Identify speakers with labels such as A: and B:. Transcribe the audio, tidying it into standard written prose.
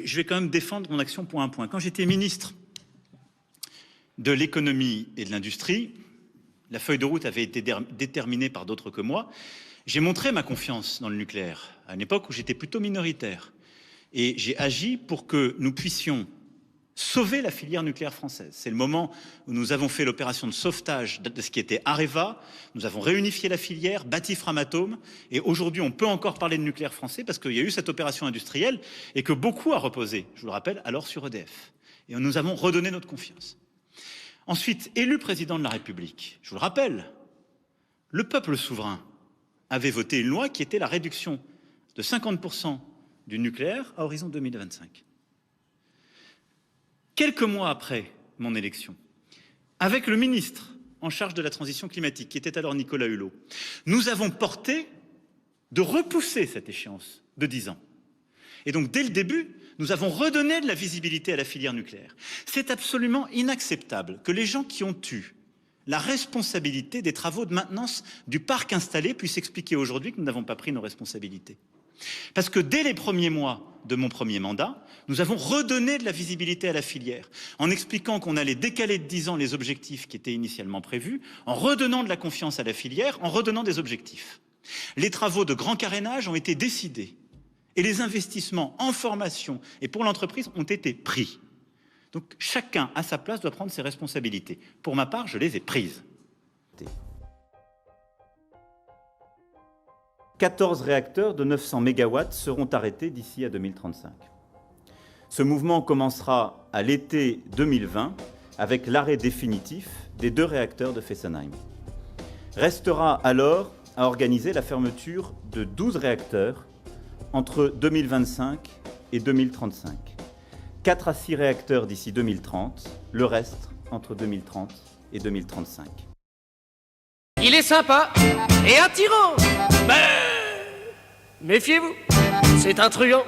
A: je vais quand même défendre mon action point à point. Quand j'étais ministre de l'économie et de l'industrie, la feuille de route avait été déterminée par d'autres que moi. J'ai montré ma confiance dans le nucléaire, à une époque où j'étais plutôt minoritaire. Et j'ai agi pour que nous puissions sauver la filière nucléaire française. C'est le moment où nous avons fait l'opération de sauvetage de ce qui était Areva. Nous avons réunifié la filière, bâti Framatome. Et aujourd'hui, on peut encore parler de nucléaire français parce qu'il y a eu cette opération industrielle et que beaucoup a reposé, je vous le rappelle, alors sur EDF. Et nous avons redonné notre confiance. Ensuite, élu président de la République, je vous le rappelle, le peuple souverain avait voté une loi qui était la réduction de 50% du nucléaire à horizon 2025. Quelques mois après mon élection, avec le ministre en charge de la transition climatique, qui était alors Nicolas Hulot, nous avons porté de repousser cette échéance de 10 ans. Et donc, dès le début, nous avons redonné de la visibilité à la filière nucléaire. C'est absolument inacceptable que les gens qui ont eu la responsabilité des travaux de maintenance du parc installé puissent expliquer aujourd'hui que nous n'avons pas pris nos responsabilités. Parce que dès les premiers mois de mon premier mandat, nous avons redonné de la visibilité à la filière, en expliquant qu'on allait décaler de 10 ans les objectifs qui étaient initialement prévus, en redonnant de la confiance à la filière, en redonnant des objectifs. Les travaux de grand carénage ont été décidés et les investissements en formation et pour l'entreprise ont été pris. Donc chacun à sa place doit prendre ses responsabilités. Pour ma part, je les ai prises. 14 réacteurs de 900 MW seront arrêtés d'ici à 2035. Ce mouvement commencera à l'été 2020 avec l'arrêt définitif des 2 réacteurs de Fessenheim. Restera alors à organiser la fermeture de 12 réacteurs entre 2025 et 2035. 4 à 6 réacteurs d'ici 2030, le reste entre 2030 et 2035.
B: Il est sympa et attirant, mais méfiez-vous, c'est un truand.